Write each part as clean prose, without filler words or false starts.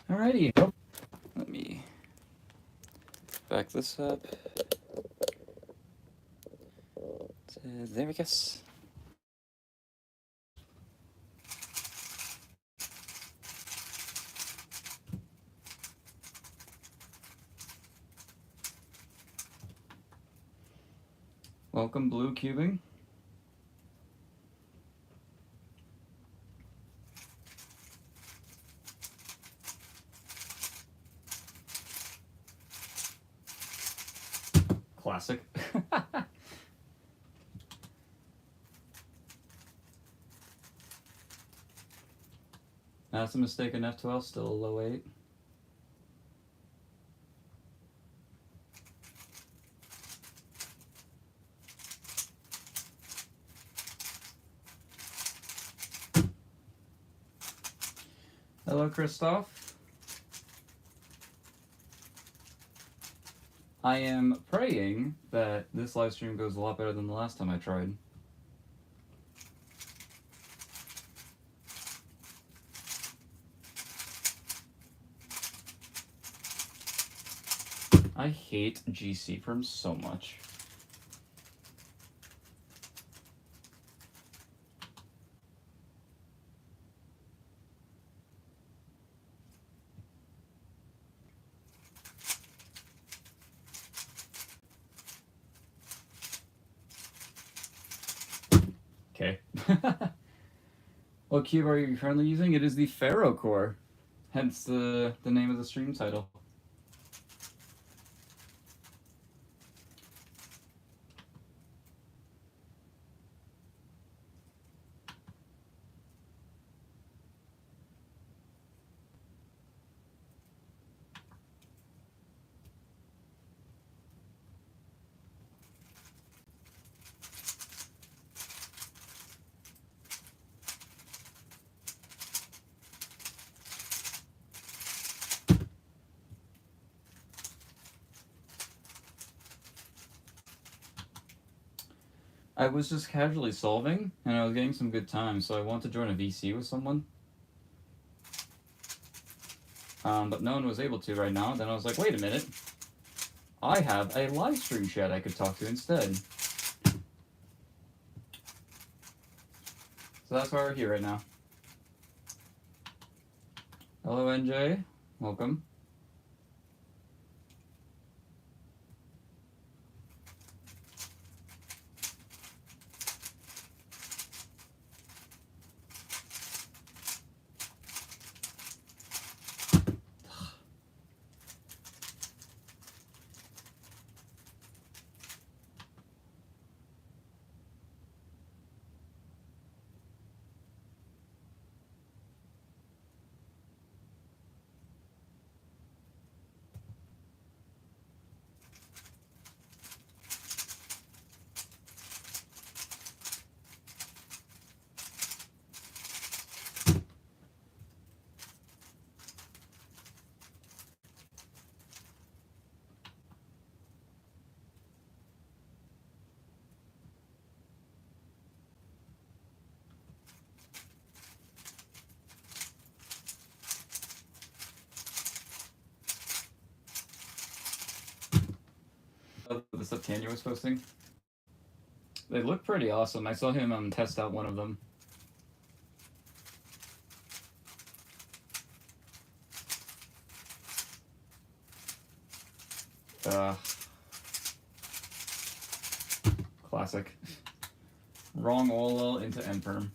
Alrighty. Let me back this up. There we go. Welcome, Yooooo Cubing. Classic. That's a mistake in F12, still a low 8. Hello, Christoph. I am praying that this live stream goes a lot better than the last time I tried. I hate GC firms so much. Okay. What cube are you currently using? It is the Pharaoh core, hence the name of the stream title. I was just casually solving, and I was getting some good time, so I wanted to join a VC with someone. But no one was able to right now. Then I was like, wait a minute. I have a live stream chat I could talk to instead. So that's why we're here right now. Hello, NJ. Welcome. The stuff Tanya was posting. They look pretty awesome. I saw him test out one of them. Classic. Wrong OLL into nperm.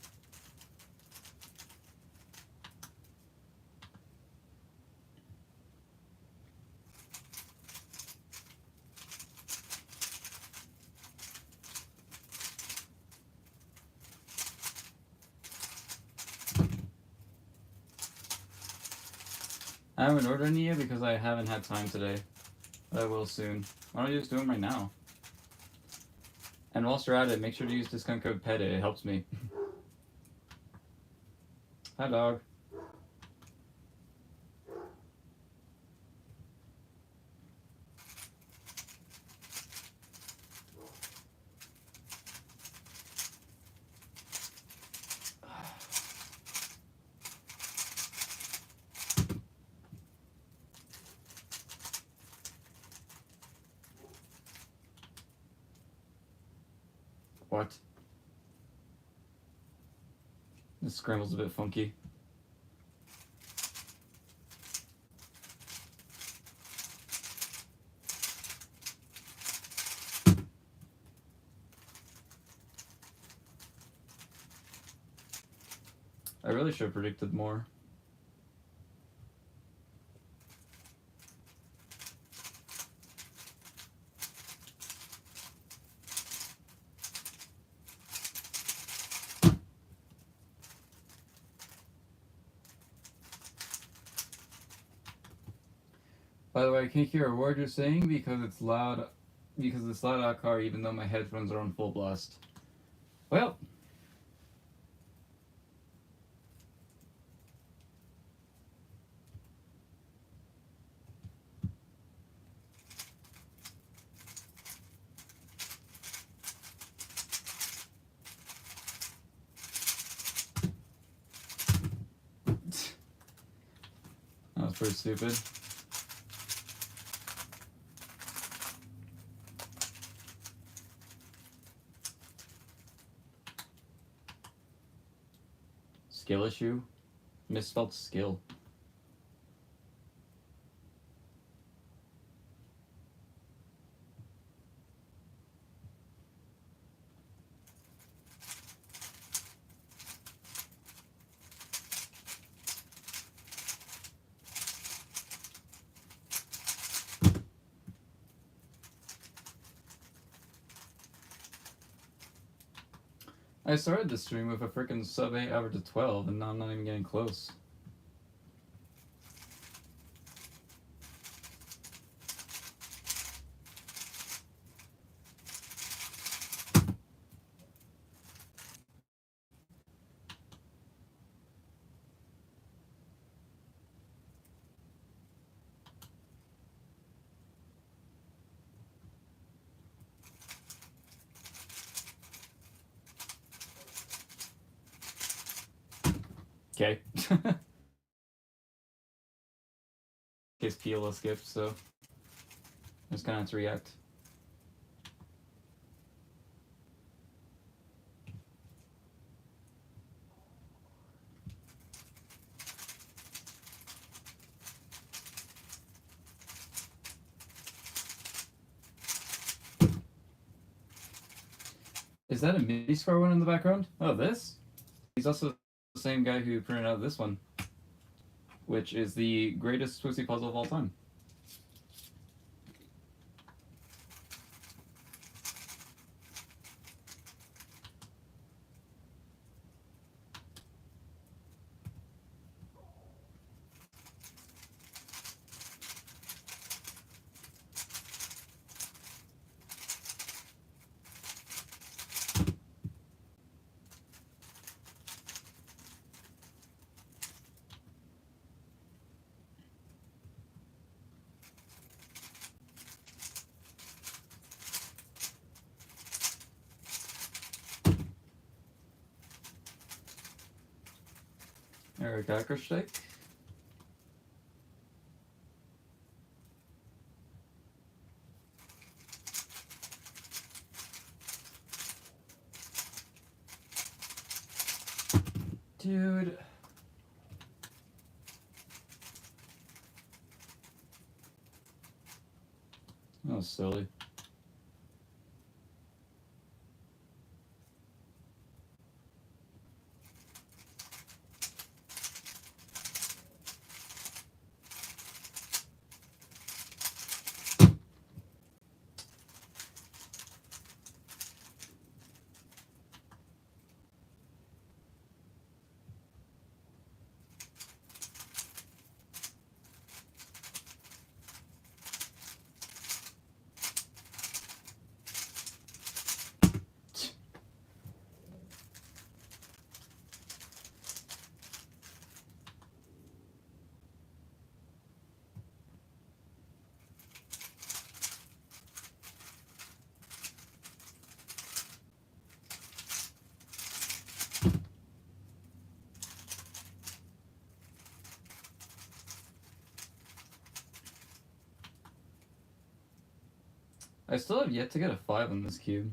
I haven't ordered any yet because I haven't had time today. But I will soon. Why don't you just do them right now? And whilst you're at it, make sure to use discount code PEDIT. It helps me. Hi, dog. What? This scramble's a bit funky. I really should have predicted more. By the way, I can't hear a word you're saying because it's loud. Because it's loud out car, even though my headphones are on full blast. Well. That was pretty stupid. Skill issue? Misspelled skill. I started this stream with a freaking sub 8 average of 12, and now I'm not even getting close. Okay. Case PLO skipped, so I'm just gonna have to react. Is that a mini score one in the background? Oh, this? He's also the same guy who printed out this one, which is the greatest twisty puzzle of all time. Eric Ackersteck. Dude. That was silly. I still have yet to get a 5 on this cube.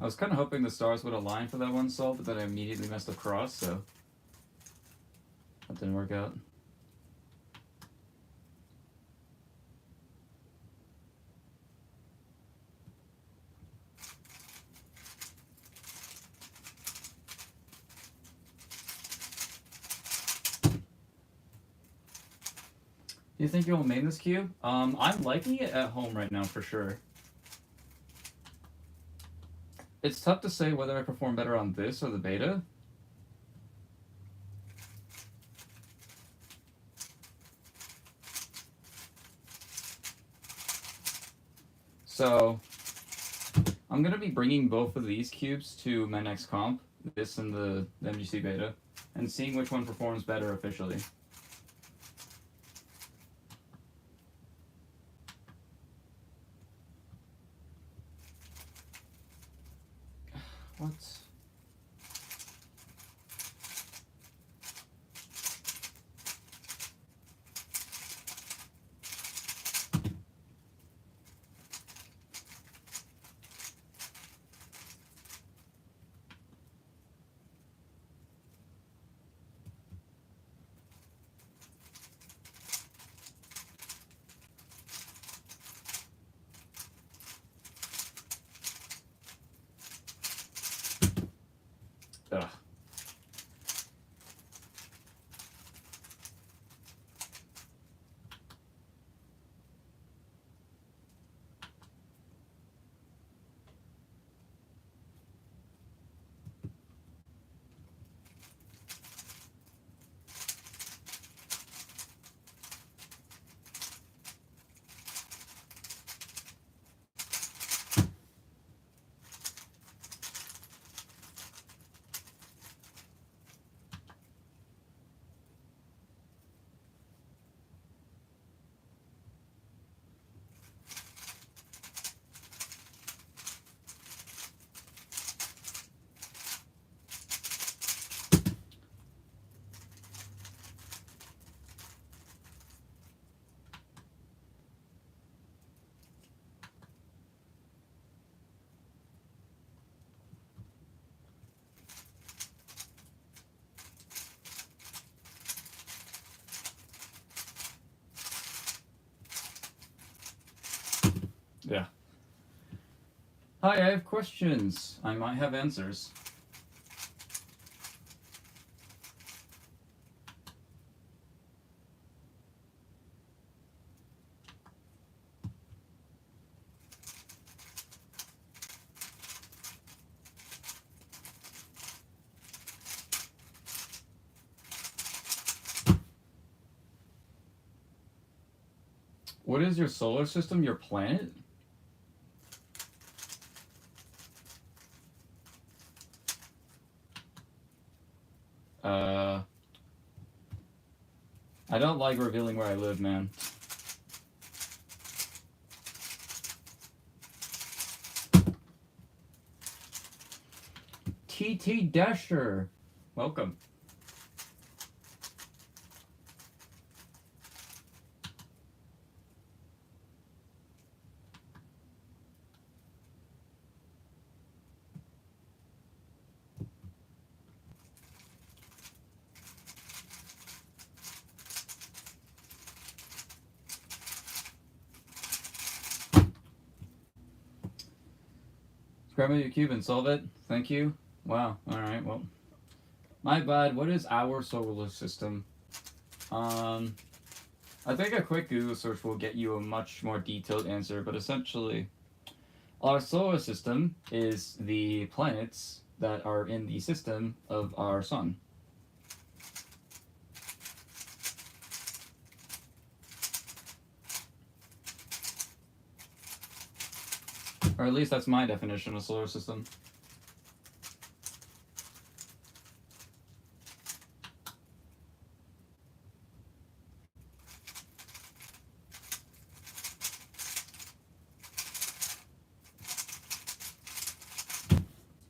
was kind of hoping the stars would align for that one sol, but then I immediately messed up cross, so that didn't work out. Do you think you'll main this cube? I'm liking it at home right now for sure. It's tough to say whether I perform better on this or the beta. So I'm going to be bringing both of these cubes to my next comp, this and the MGC beta, and seeing which one performs better officially. What? Ugh. Yeah. Hi, I have questions. I might have answers. What is your solar system? Your planet? I don't like revealing where I live, man. TT Dasher, welcome. Grab me a cube and solve it. Thank you. Wow. All right. Well, my bad. What is our solar system? I think a quick Google search will get you a much more detailed answer, but essentially, our solar system is the planets that are in the system of our sun. Or at least that's my definition of solar system.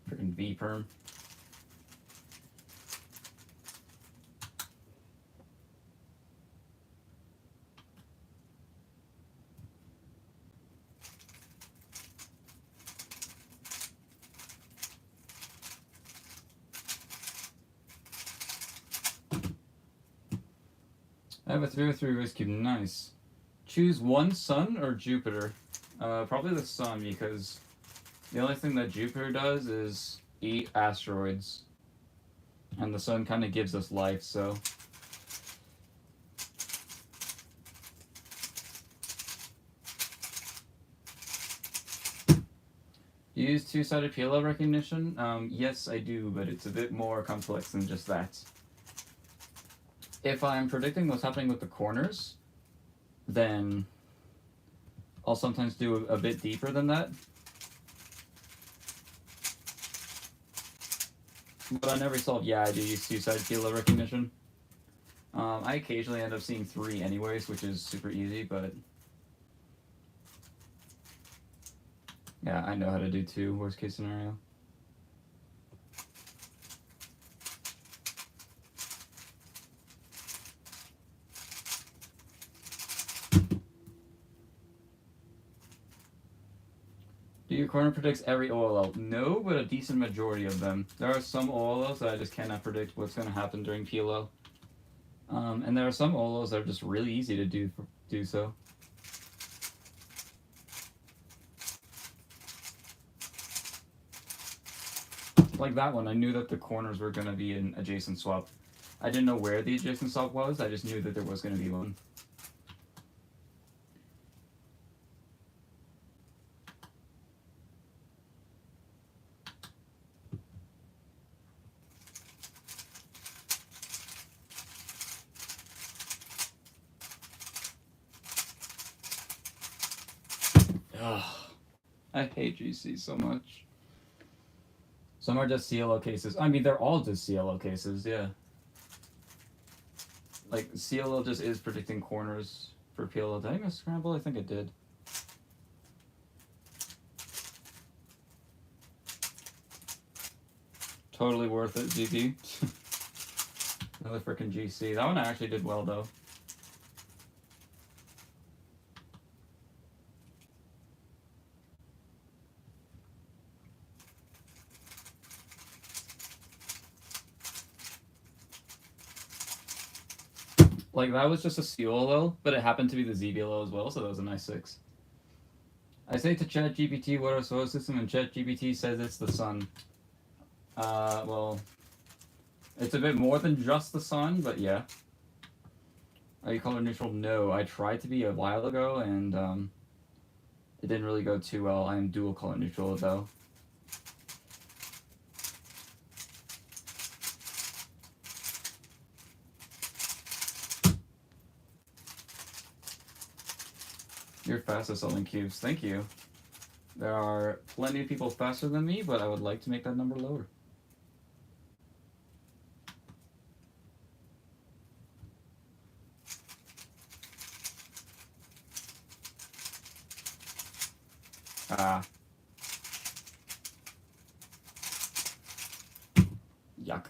Freaking V-perm. I have a 303 Yooooo Cube. Nice. Choose one sun or Jupiter. Probably the sun, because the only thing that Jupiter does is eat asteroids. And the sun kind of gives us life, so... You use two-sided PLO recognition? Yes, I do, but it's a bit more complex than just that. If I'm predicting what's happening with the corners, then I'll sometimes do a bit deeper than that. But on every solve, yeah, I do use two-sided PLO recognition. I occasionally end up seeing 3 anyways, which is super easy, but... yeah, I know how to do 2, worst case scenario. Do your corner predicts every OLL? No, but a decent majority of them. There are some OLLs that I just cannot predict what's going to happen during PLO. And there are some OLLs that are just really easy to do so. Like that one, I knew that the corners were going to be an adjacent swap. I didn't know where the adjacent swap was, I just knew that there was going to be one. Ugh. I hate GC so much. Some are just CLO cases. I mean, they're all just CLO cases, yeah. Like, CLO just is predicting corners for PLO. Did I miss scramble? I think it did. Totally worth it, GG. Another freaking GC. That one I actually did well, though. Like, that was just a COLO, but it happened to be the ZBLO as well, so that was a nice 6. I say to ChatGPT what our solar system, and ChatGPT says it's the sun. Well, it's a bit more than just the sun, but yeah. Are you color neutral? No, I tried to be a while ago, and it didn't really go too well. I am dual color neutral, though. You're fast at selling cubes. Thank you. There are plenty of people faster than me, but I would like to make that number lower. Ah. Yuck.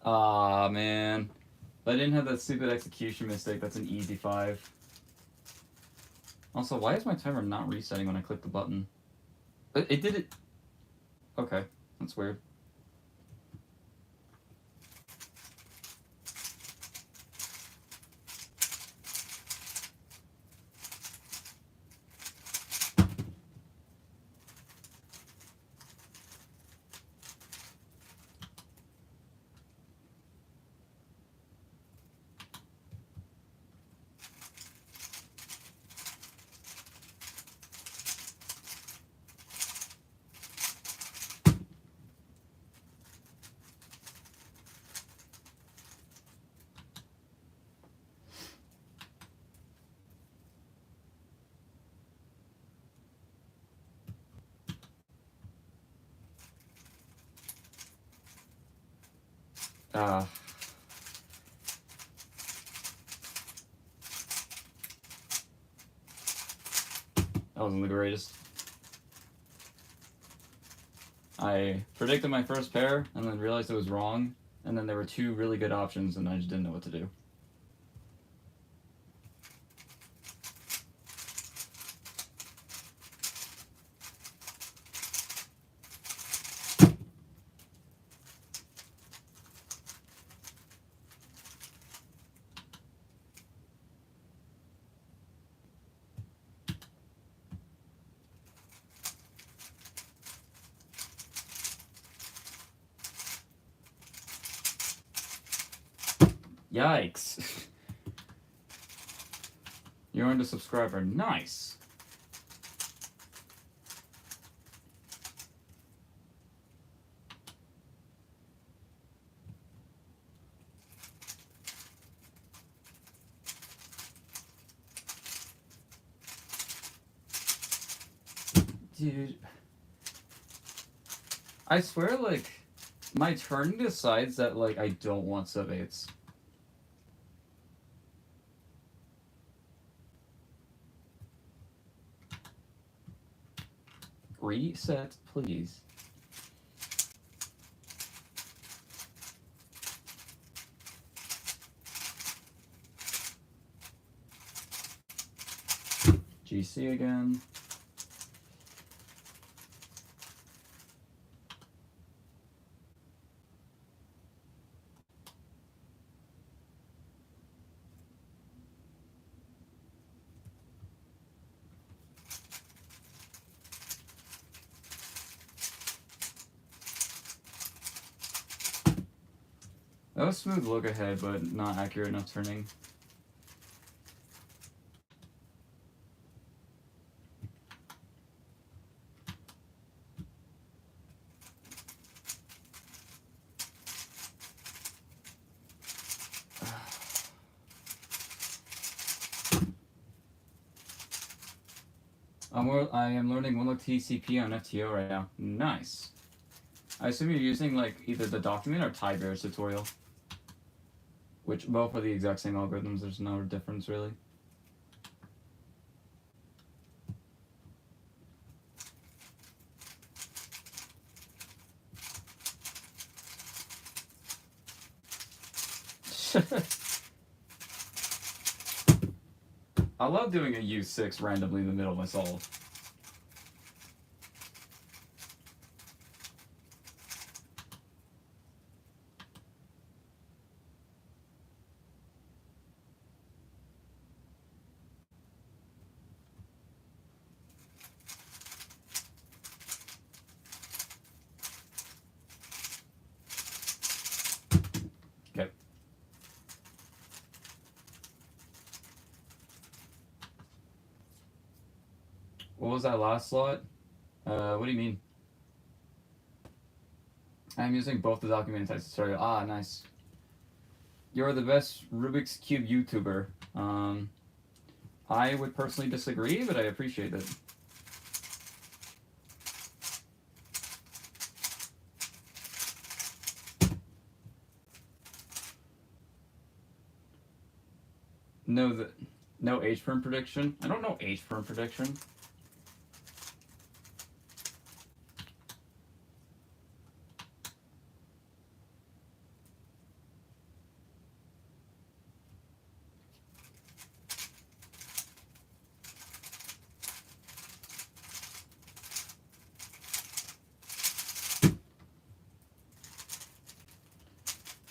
Ah, man. If I didn't have that stupid execution mistake, that's an easy 5. Also, why is my timer not resetting when I click the button? It did it... Okay, that's weird. That wasn't the greatest. I predicted my first pair and then realized it was wrong, and then there were two really good options, and I just didn't know what to do. Yikes. You earned a subscriber. Nice. Dude. I swear, like, my turn decides that, like, I don't want sub 8s. Reset, please. GC again. That was smooth look ahead, but not accurate enough turning. I am learning one look TCP on FTO right now. Nice. I assume you're using like either the document or Tiger's tutorial, which both are the exact same algorithms. There's no difference really. I love doing a U6 randomly in the middle of my solve. Okay. What was that last slot? What do you mean? I'm using both the document and text tutorial. Ah, nice. You're the best Rubik's Cube YouTuber. I would personally disagree, but I appreciate it. No H-perm prediction. I don't know H-perm prediction.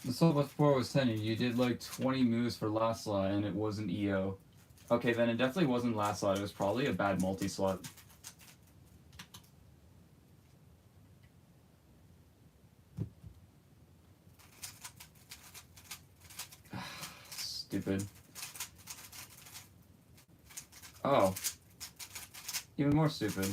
The solve before was 10, and you did like 20 moves for last slot, and it wasn't EO. Okay, then it definitely wasn't last slot. It was probably a bad multi-slot. Stupid. Oh. Even more stupid.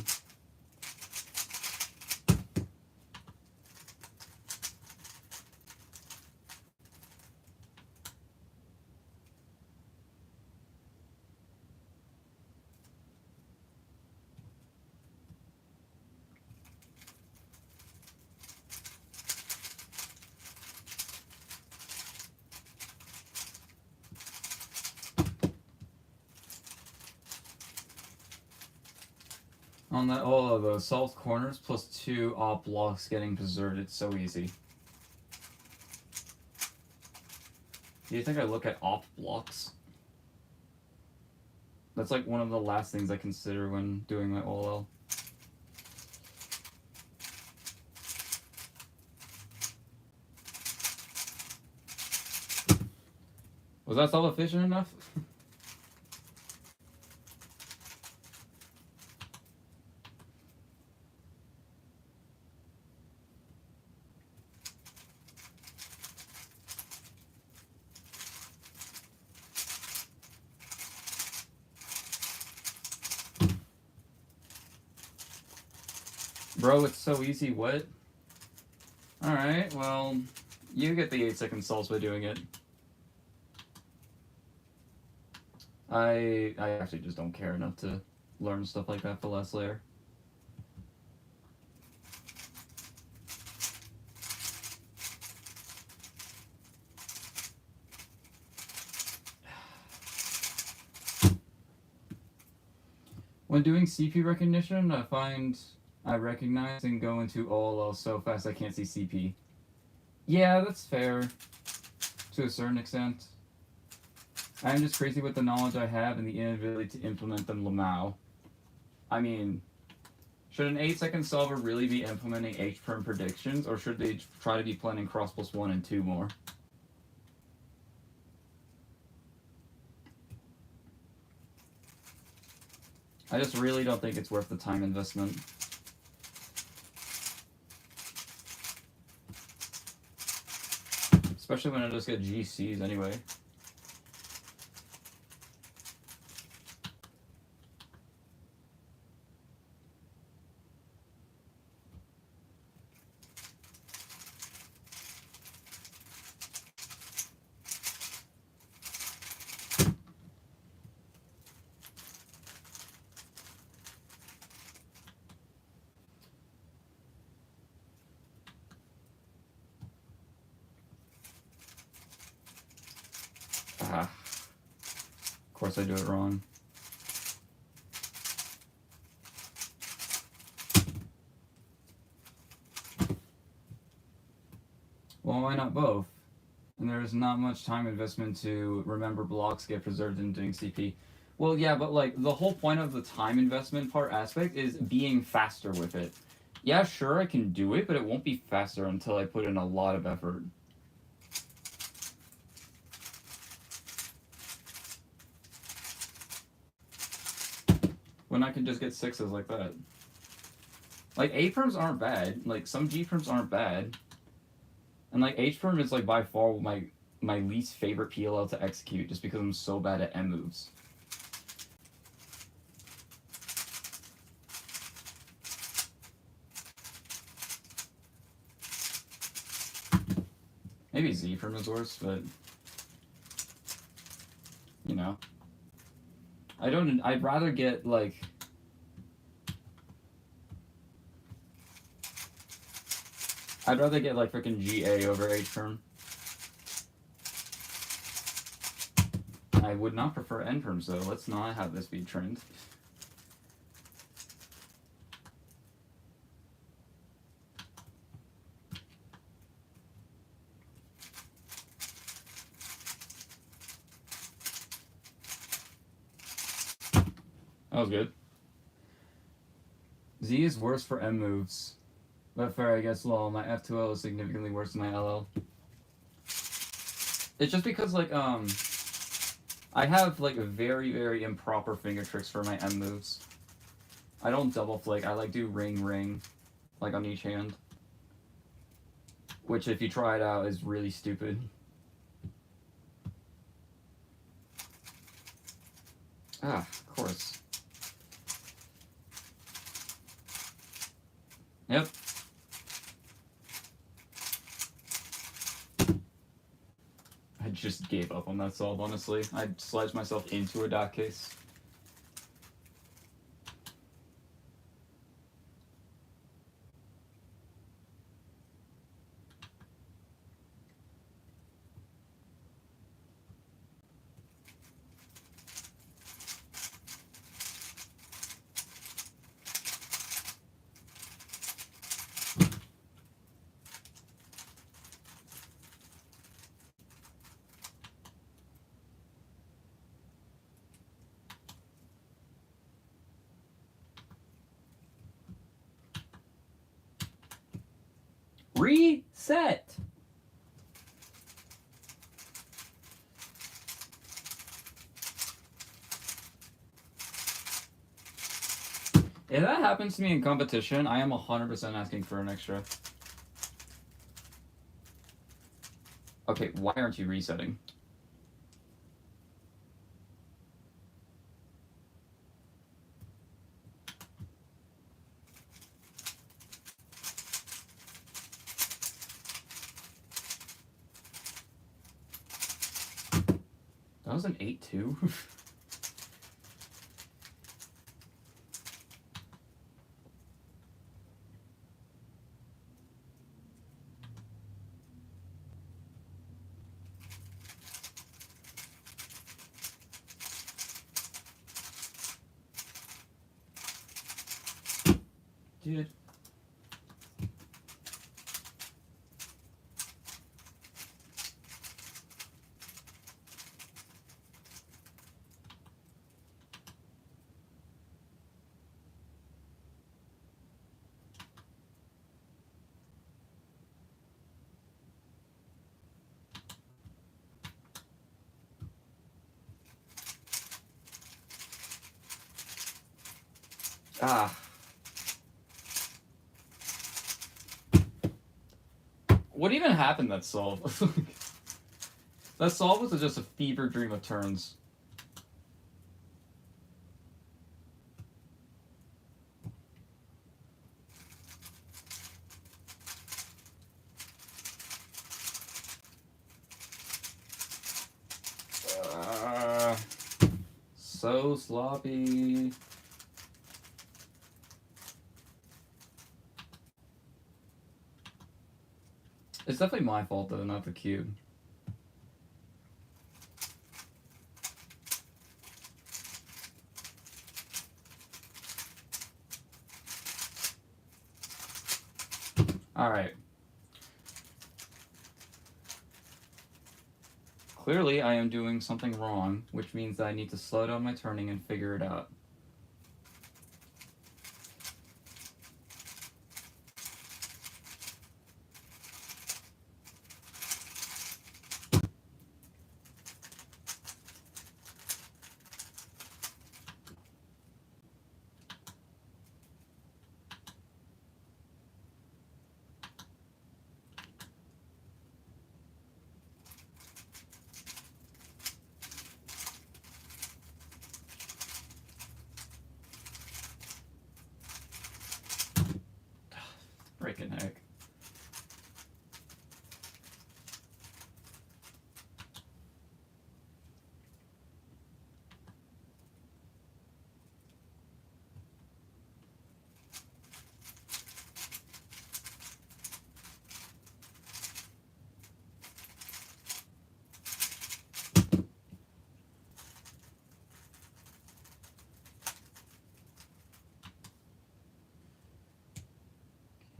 On that, all of those solved corners plus 2 op blocks getting preserved. It's so easy. Do you think I look at op blocks? That's like one of the last things I consider when doing my OLL. Was that self-efficient enough? Bro, it's so easy, what? Alright, well, you get the 8-second solves by doing it. I actually just don't care enough to learn stuff like that for last layer. When doing CP recognition, I find I recognize and go into OLL so fast I can't see CP. Yeah, that's fair. To a certain extent. I am just crazy with the knowledge I have and the inability to implement them Lamau. I mean, should an 8-second solver really be implementing H-perm predictions, or should they try to be planning cross plus 1 and 2 more? I just really don't think it's worth the time investment. Especially when I just get GCs anyway. Of course I do it wrong. Well, why not both? And there's not much time investment to remember blocks get preserved in doing CP. Well, yeah, but like the whole point of the time investment part aspect is being faster with it. Yeah, sure, I can do it, but it won't be faster until I put in a lot of effort. When I can just get 6s like that. Like, A-perms aren't bad. Like, some G-perms aren't bad. And, like, H-perm is, like, by far my least favorite PLL to execute, just because I'm so bad at M moves. Maybe Z-perm is worse, but... You know. I'd rather get, like... I'd rather get, like, frickin' GA over H-perm. I would not prefer N-perms, though. Let's not have this be trend. That was good. Z is worse for M moves. But fair, I guess, lol, my F2L is significantly worse than my LL. It's just because, like, I have, like, very, very improper finger tricks for my M moves. I don't double flick, I, like, do ring, ring, like, on each hand. Which, if you try it out, is really stupid. Ah, of course. Yep. I just gave up on that solve, honestly. I sledged myself into a dot case. Reset! If that happens to me in competition, I am 100% asking for an extra. Okay, why aren't you resetting? That was an 8-2? Dude. Ah. What even happened that solve? That solve was just a fever dream of turns. So sloppy. It's definitely my fault though, not the cube. Alright. Clearly I am doing something wrong, which means that I need to slow down my turning and figure it out. Freaking heck.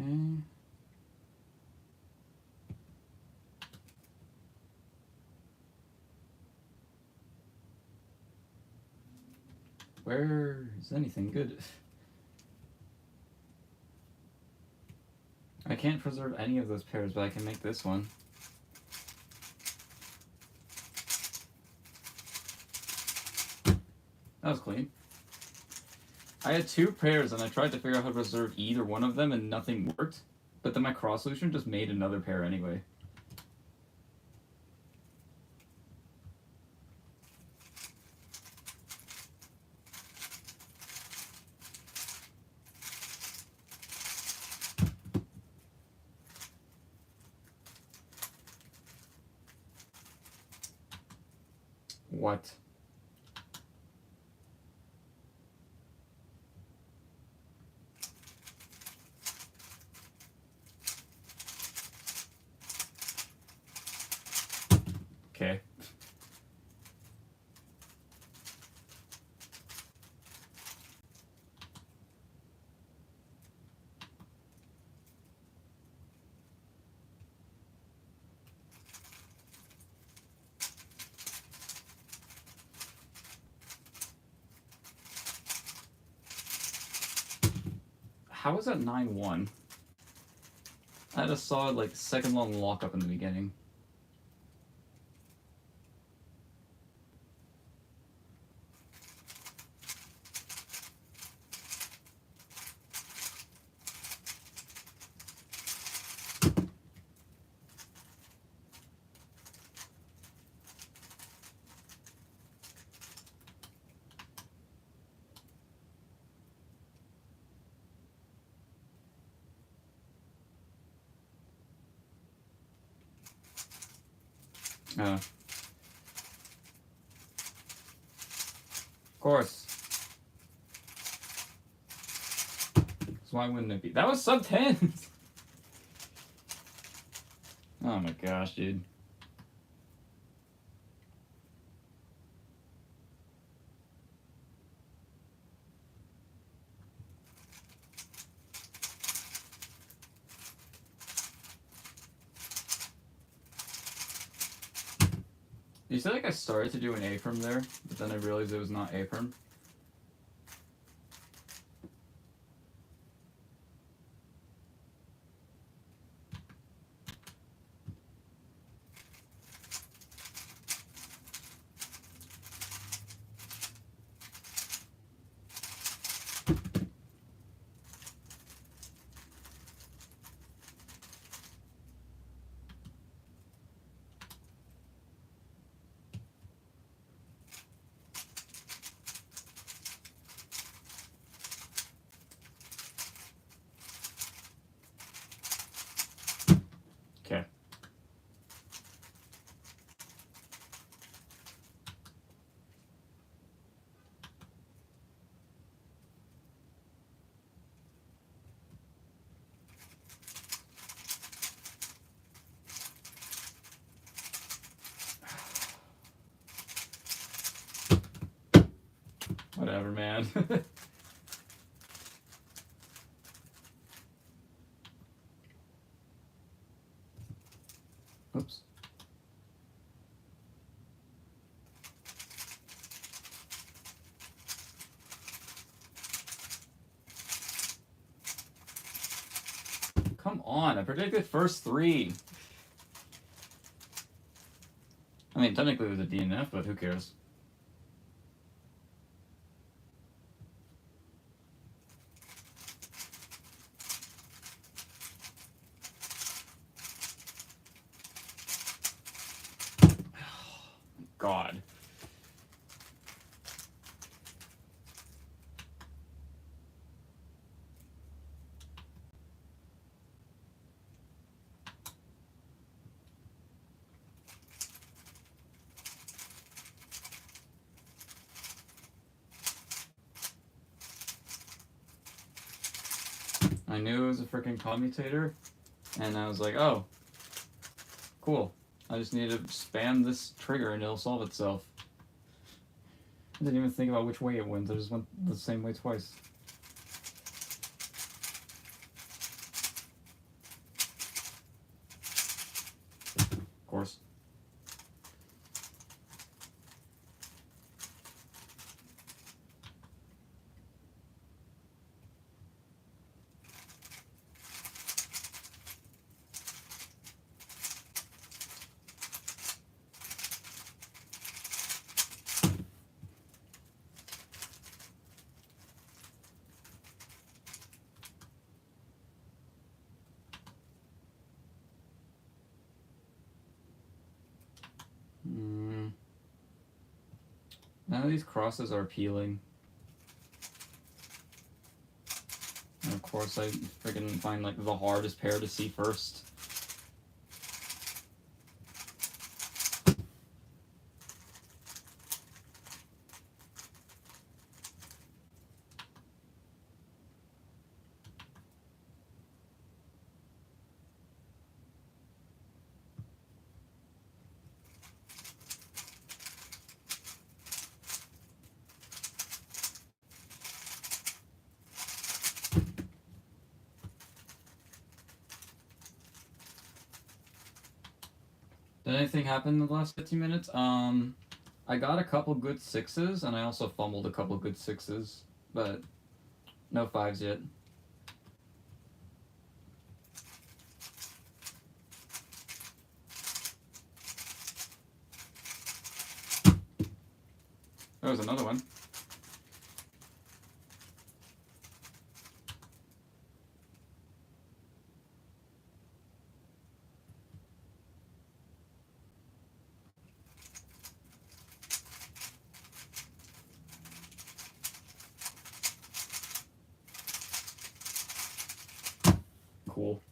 Okay. Where is anything good? I can't preserve any of those pairs, but I can make this one. That was clean. I had two pairs and I tried to figure out how to preserve either one of them and nothing worked. But then my cross solution just made another pair anyway. What? Okay. How is that 9-1? I had a solid, like, second long lockup in the beginning. Of course. So why wouldn't it be? That was sub 10! Oh my gosh, dude. You said like I started to do an A-firm there, but then I realized it was not A-firm. Okay. Whatever, man. Oops. Come on, I predicted first 3. I mean, technically it was a DNF, but who cares? God. I knew it was a freaking commutator, and I was like, oh, cool. I just need to spam this trigger and it'll solve itself. I didn't even think about which way it went, I just went the same way twice. Of course. None of these crosses are appealing. And of course I freaking find like the hardest pair to see first. Did anything happen in the last 15 minutes? I got a couple good 6s, and I also fumbled a couple good 6s, but no 5s yet. There's another one. Cool.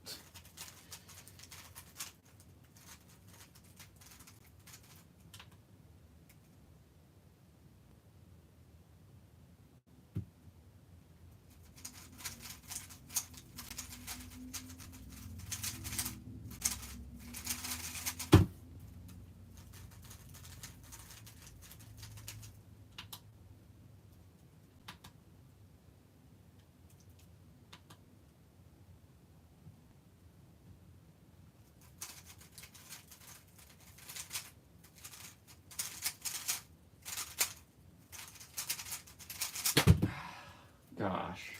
Gosh.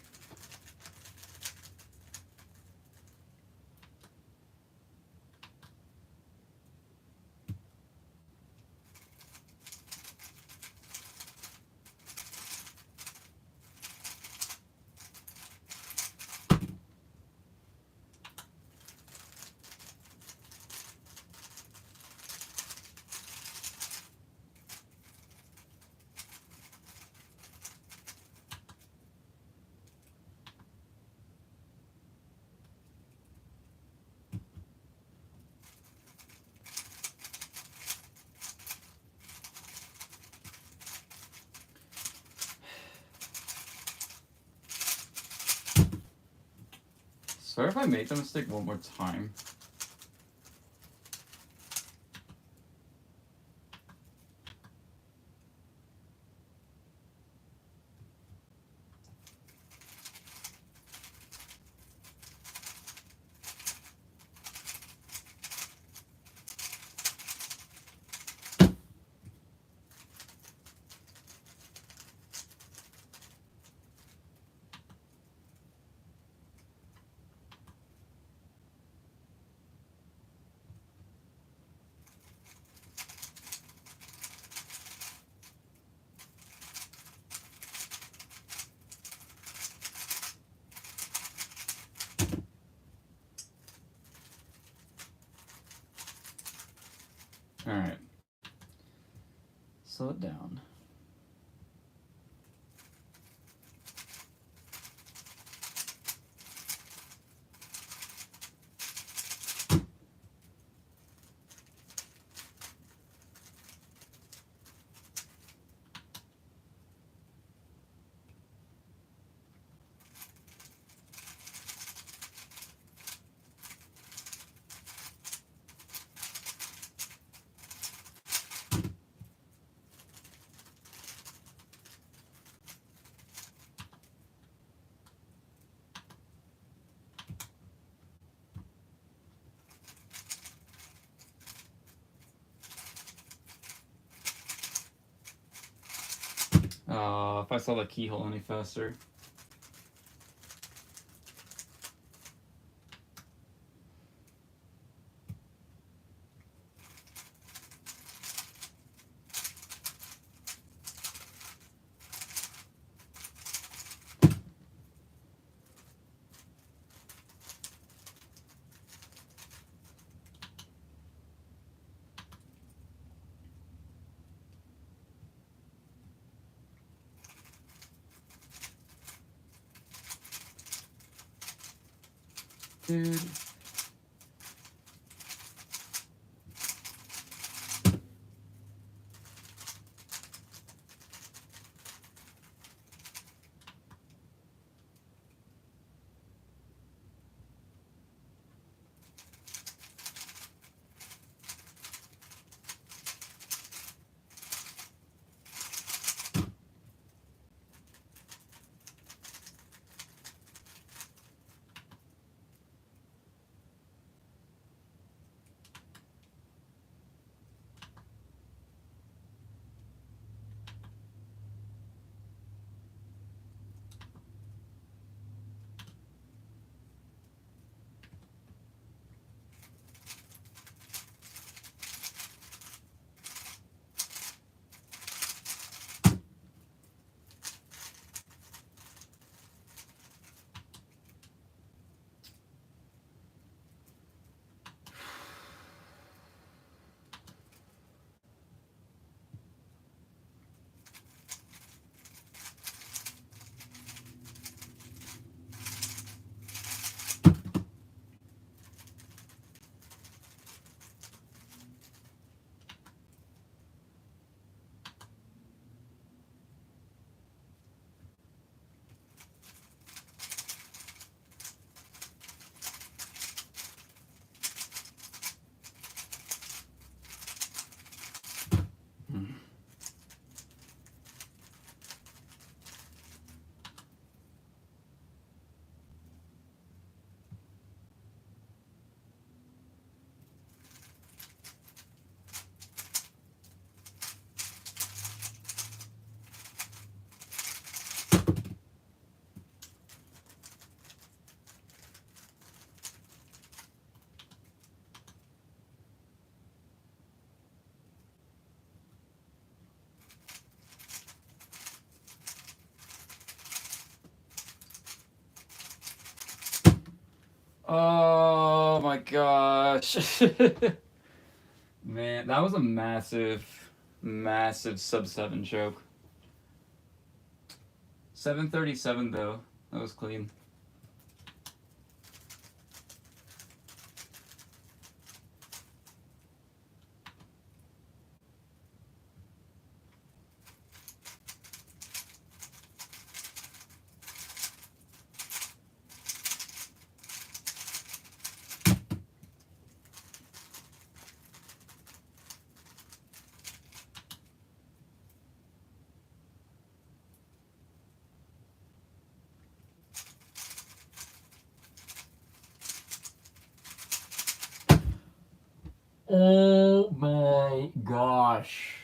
Sorry if I make the mistake one more time. All right. Slow it down. If I saw the keyhole any faster. Dude. Oh my gosh. Man, that was a massive, massive sub 7 choke. 737 though. That was clean. Oh my gosh.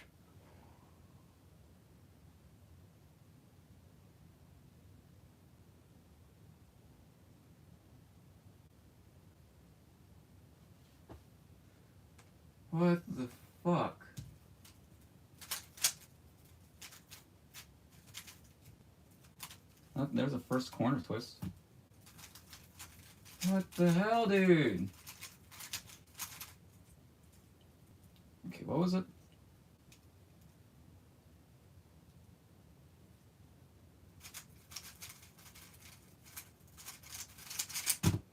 What the fuck? Oh, there's a first corner twist. What the hell, dude? Okay, what was it?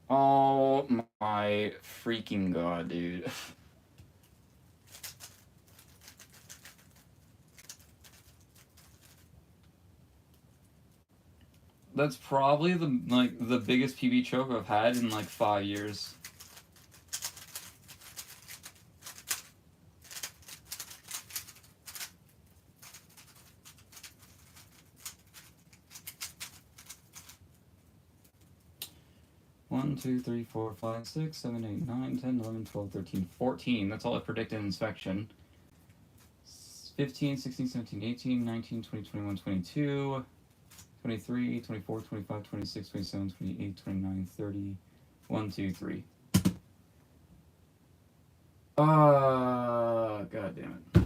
Oh my freaking god, dude. That's probably the biggest PB choke I've had in like 5 years. One, 2, 3, 4, 5, 6, 7, 8, 9, 10, 11, 12, 13, 14. That's all I predicted in inspection. 15, 16, 17, 18, 19, 20, 21, 22, 23, 24, 25, 26, 27, 28, 29, 30. 1, 2, 3. God damn it.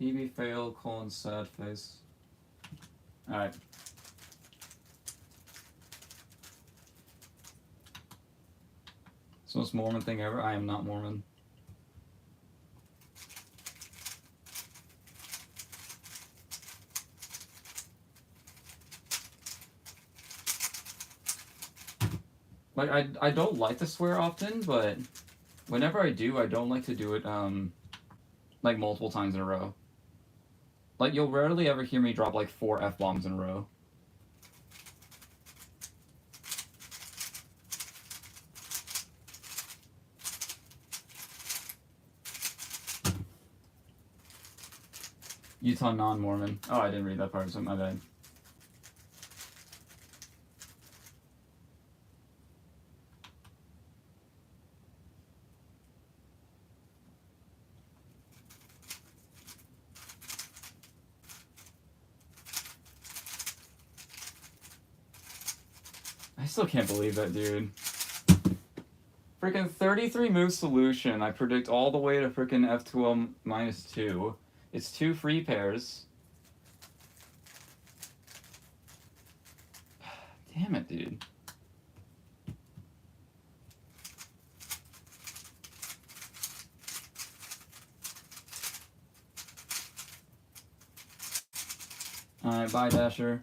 PB fail, colon, sad face. Alright. It's the most Mormon thing ever. I am not Mormon. Like, I don't like to swear often, but whenever I do, I don't like to do it, like, multiple times in a row. Like, you'll rarely ever hear me drop, like, 4 F-bombs in a row. Utah non-Mormon. Oh, I didn't read that part, so my bad. I still can't believe that, dude. Freaking 33 move solution. I predict all the way to freaking F2L -2. It's 2 free pairs. Damn it, dude. Alright, bye, Dasher.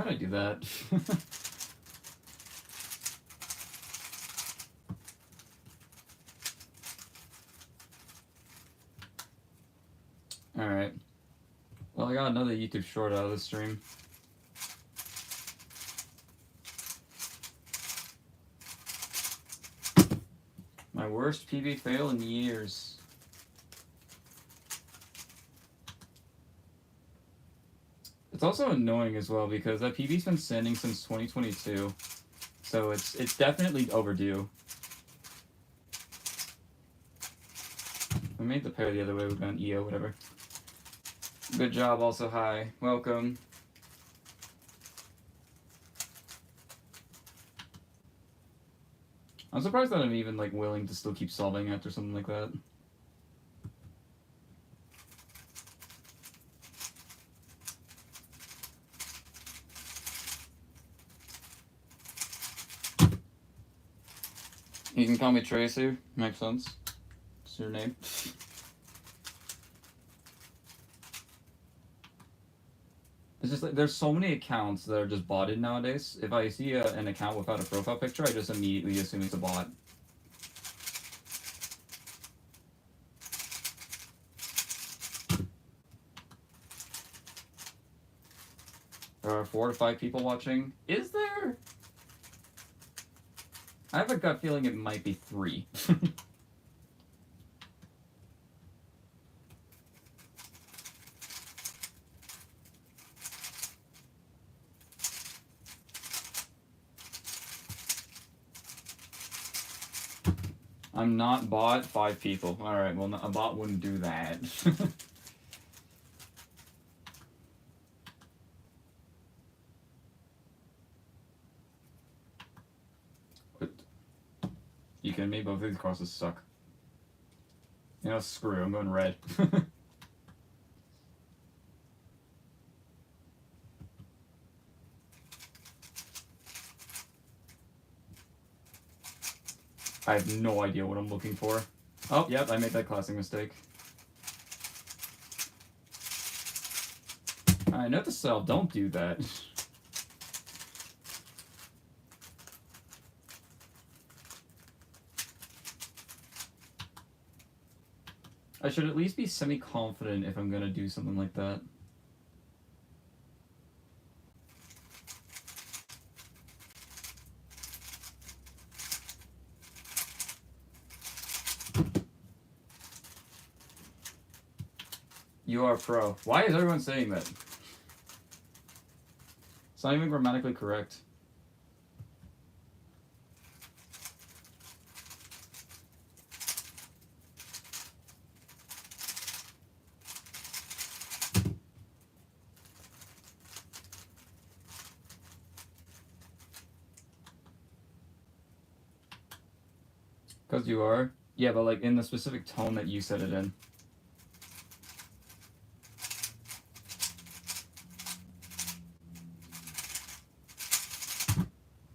Why'd I do that? Alright. Well, I got another YouTube short out of this stream. My worst PB fail in years. It's also annoying as well because that PB's been sending since 2022. So it's definitely overdue. I made the pair the other way, we've gone EO, whatever. Good job, also hi. Welcome. I'm surprised that I'm even like willing to still keep solving after something like that. You can call me Tracy, makes sense. It's your name. It's just like there's so many accounts that are just botted nowadays. If I see an account without a profile picture, I just immediately assume it's a bot. There are 4 to 5 people watching. Is there? I have a gut feeling it might be 3. I'm not bot, 5 people. Alright, well, a bot wouldn't do that. But you kidding me? Both of these crosses suck. You know, screw, I'm going red. I have no idea what I'm looking for. Oh, yep, I made that classic mistake. I note to self, don't do that. I should at least be semi-confident if I'm gonna do something like that. You are pro. Why is everyone saying that? It's not even grammatically correct. Because you are? Yeah, but like in the specific tone that you said it in.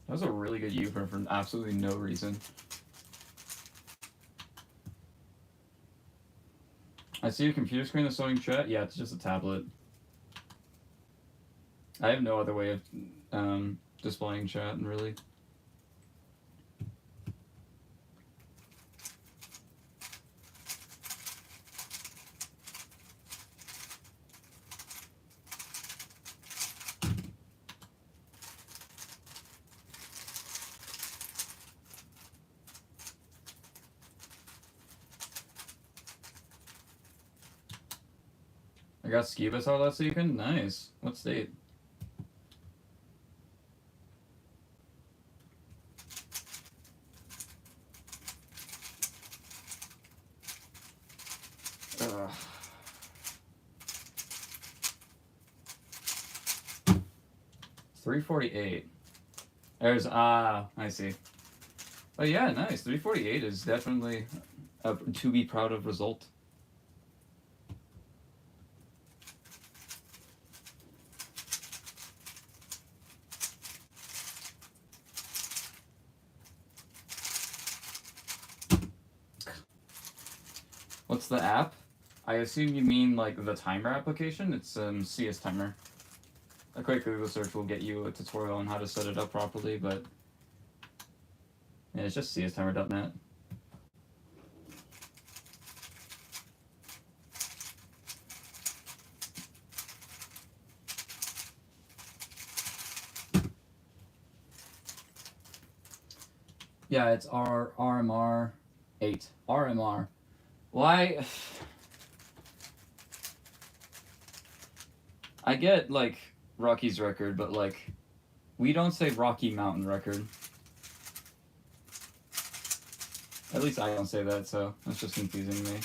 That was a really good you for absolutely no reason. I see your computer screen that's showing chat. Yeah, it's just a tablet. I have no other way of displaying chat, really. I got Skiba saw last weekend. Nice. What state? Ugh. 348. There's I see. Oh yeah, nice. 348 is definitely a to be proud of result. What's the app? I assume you mean like the timer application. It's CS timer. A quick Google search will get you a tutorial on how to set it up properly, but yeah, it's just cstimer.net. Yeah, it's RMR 8. RMR. Why? I get, like, Rocky's record, but, like, we don't say Rocky Mountain record. At least I don't say that, so that's just confusing to me.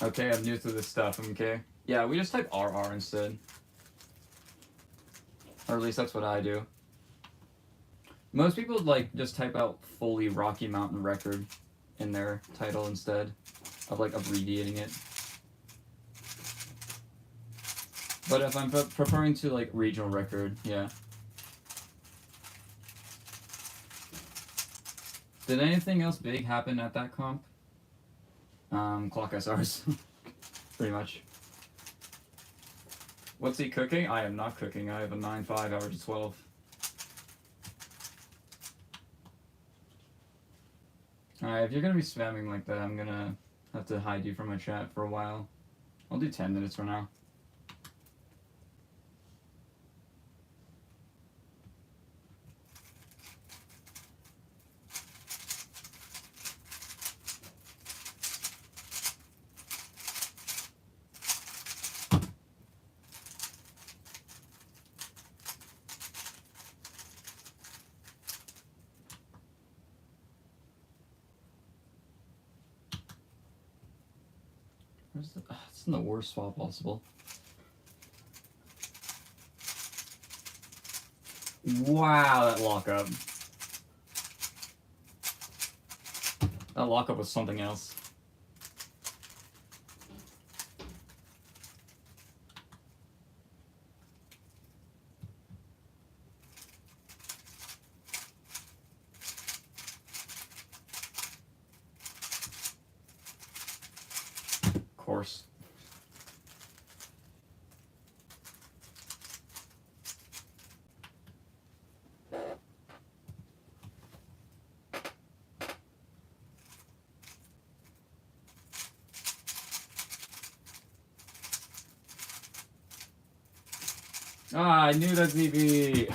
Okay, I'm new to this stuff, okay? Yeah, we just type RR instead. Or at least that's what I do. Most people, like, just type out fully Rocky Mountain record in their title instead of, like, abbreviating it. But if I'm preferring to, like, regional record, yeah. Did anything else big happen at that comp? Clock SRs. Pretty much. What's he cooking? I am not cooking. I have a 9.5 average 12. Alright, if you're gonna be spamming like that, I'm gonna have to hide you from my chat for a while. I'll do 10 minutes for now. It's in the worst spot possible. Wow, that lockup. That lockup was something else. Of course. Ah, I knew that ZB.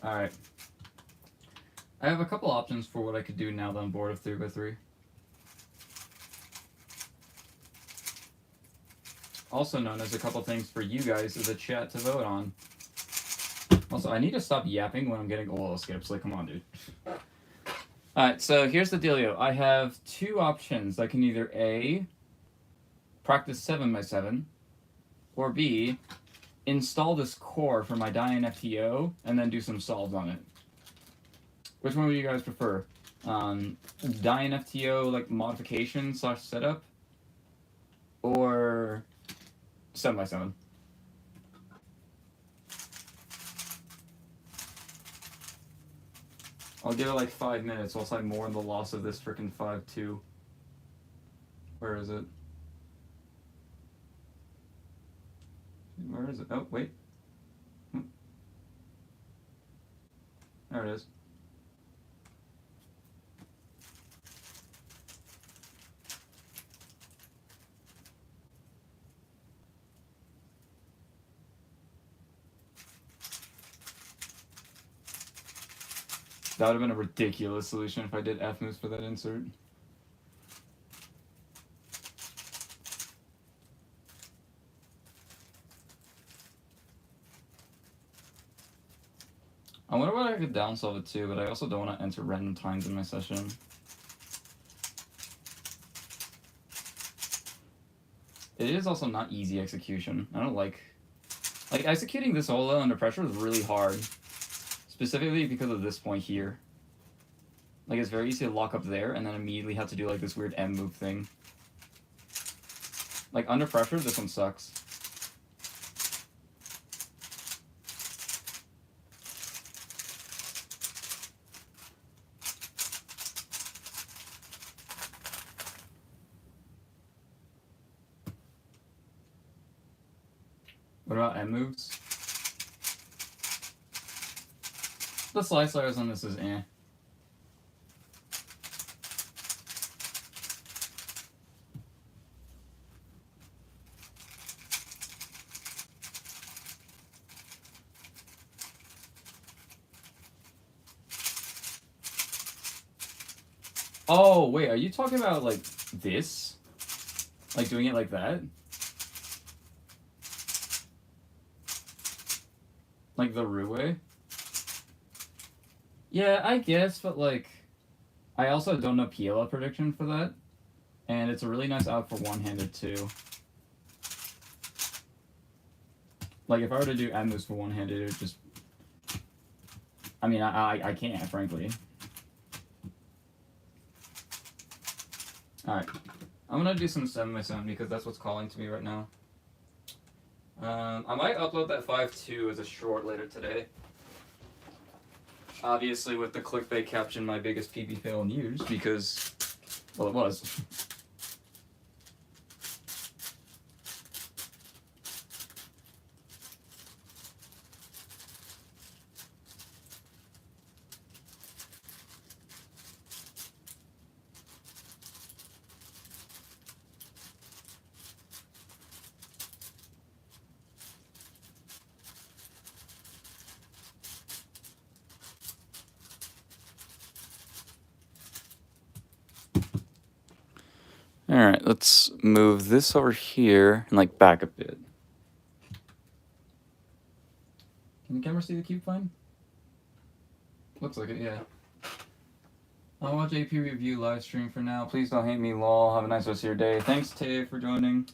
Alright. I have a couple options for what I could do now that I'm bored of 3x3. Also known as a couple things for you guys as a chat to vote on. Also, I need to stop yapping when I'm getting oil skips. Like, come on, dude. Alright, so here's the dealio. I have two options. I can either A, practice 7x7, Or B, install this core for my DineFTO and then do some solves on it. Which one would you guys prefer? DineFTO like modification / setup, or 7x7? I'll give it like 5 minutes, else I mourn the loss of this freaking 5.2. Where is it? Where is it? Oh, wait. There it is. That would have been a ridiculous solution if I did F moves for that insert. I wonder what I could downsolve it to, but I also don't want to enter random times in my session. It is also not easy execution. I don't like executing this solo under pressure is really hard. Specifically because of this point here. Like, it's very easy to lock up there and then immediately have to do like this weird M move thing. Like, under pressure, this one sucks. What about M moves? The slide sliders on this is eh. Oh, wait, are you talking about, like, this? Like, doing it like that? Like the Rue? Yeah, I guess, but, like, I also don't know PLA prediction for that. And it's a really nice out for one-handed, too. Like, if I were to do M moves for one-handed, it would just... I mean, I can't, frankly. Alright. I'm gonna do some 7x7 because that's what's calling to me right now. I might upload that 5.2 as a short later today. Obviously, with the clickbait caption, my biggest PB fail in years, because, well, it was. Alright, let's move this over here and, like, back a bit. Can the camera see the cube fine? Looks like it, yeah. I'll watch AP review live stream for now. Please don't hate me, lol. Have a nice rest of your day. Thanks, Tay, for joining.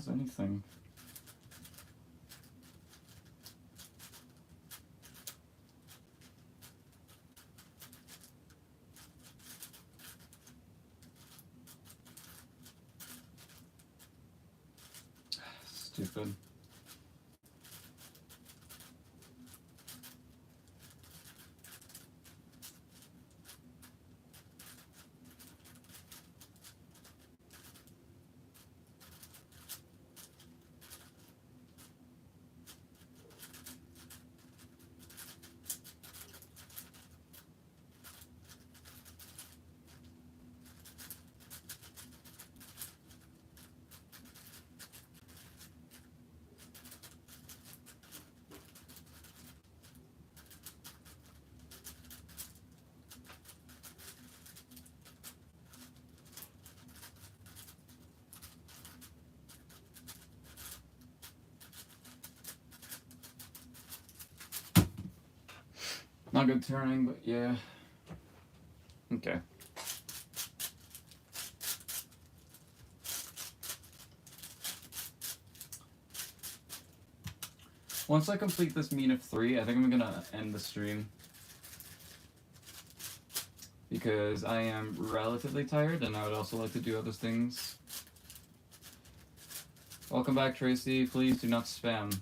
has anything. Stupid. Not good turning, but yeah. Okay. Once I complete this mean of 3, I think I'm gonna end the stream. Because I am relatively tired and I would also like to do other things. Welcome back, Tracy. Please do not spam.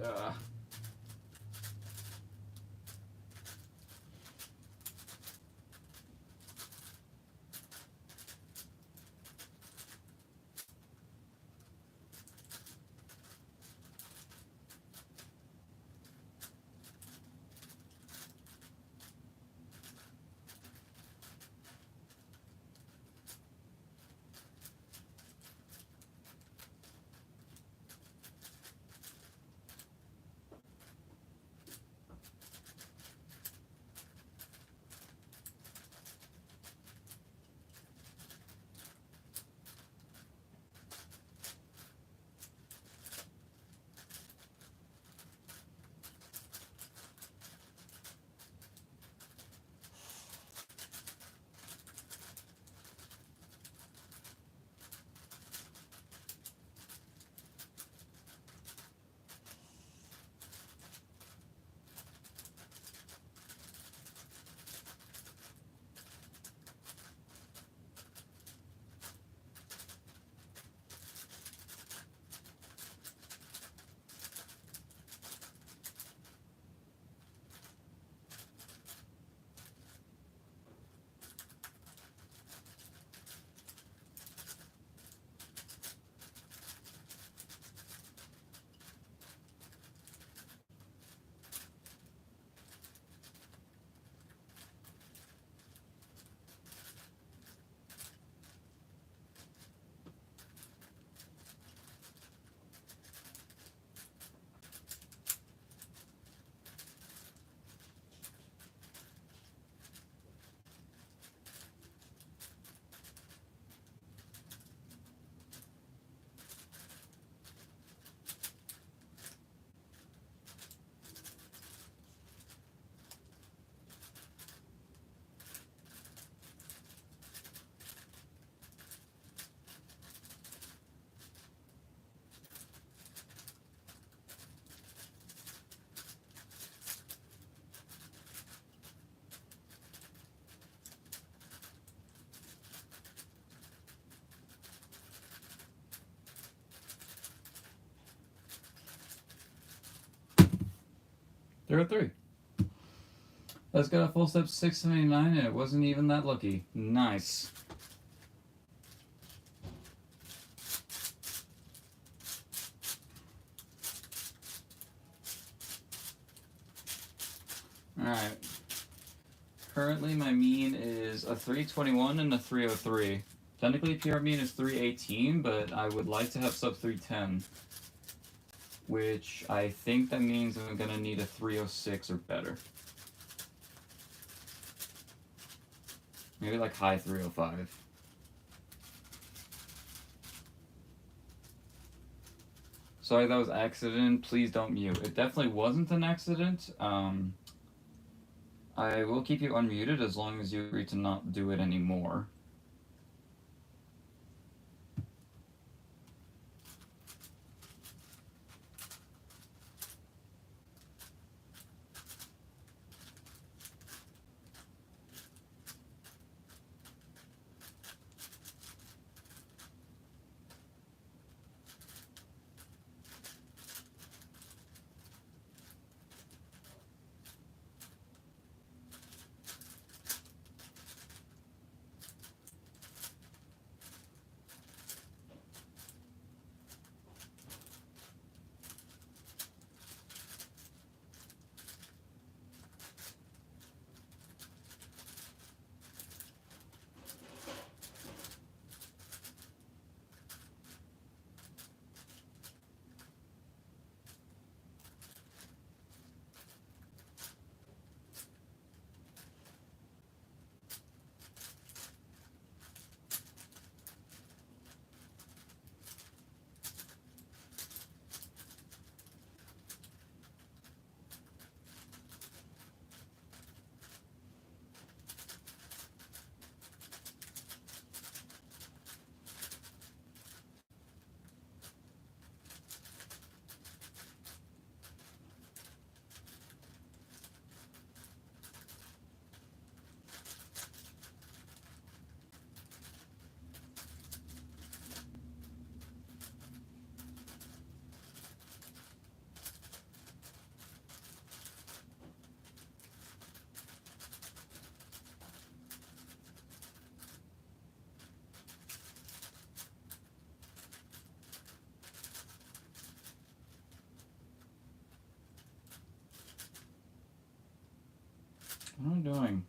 Yeah. There are 3. Let's get a full step 679, and it wasn't even that lucky. Nice. Alright. Currently, my mean is a 321 and a 303. Technically, PR mean is 318, but I would like to have sub 310. Which I think that means I'm gonna need a 306 or better. Maybe like high 305. Sorry, that was accident. Please don't mute. It definitely wasn't an accident. I will keep you unmuted as long as you agree to not do it anymore. What am I doing?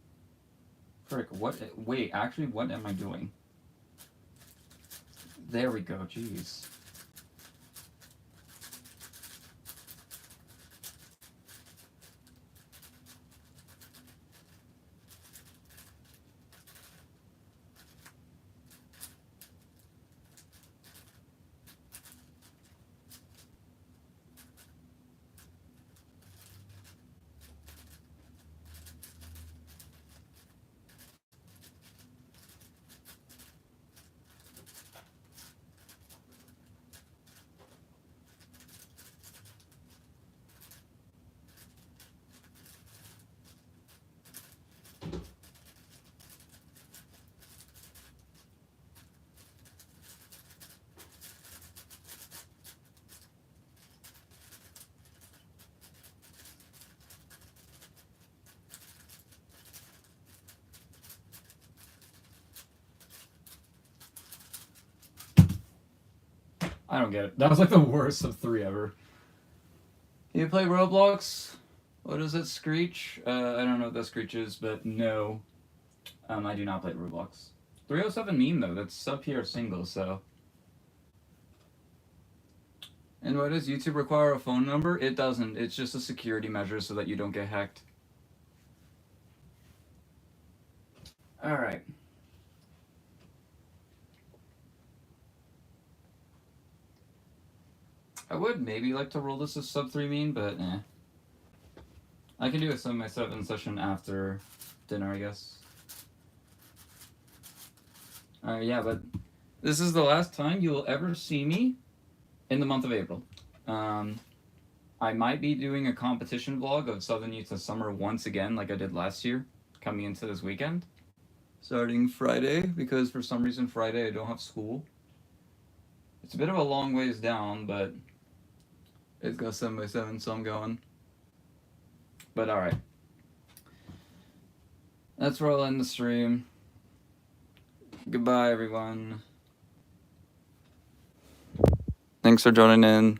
Frick, what? Wait, actually, what am I doing? There we go, jeez. I don't get it. That was like the worst of 3 ever. You play Roblox? What is it, Screech? I don't know what that Screech is, but no. I do not play Roblox. 307 meme, though. That's sub-PR single, so. And what does YouTube require a phone number? It doesn't. It's just a security measure so that you don't get hacked. Alright. I would maybe like to roll this as sub 3 mean, but eh. I can do a 7x7 session after dinner, I guess. Alright, yeah, but this is the last time you will ever see me in the month of April. I might be doing a competition vlog of Southern Youth to Summer once again, like I did last year, coming into this weekend. Starting Friday, because for some reason Friday I don't have school. It's a bit of a long ways down, but it's got 7x7, so I'm going. But alright. That's where I'll end the stream. Goodbye, everyone. Thanks for joining in.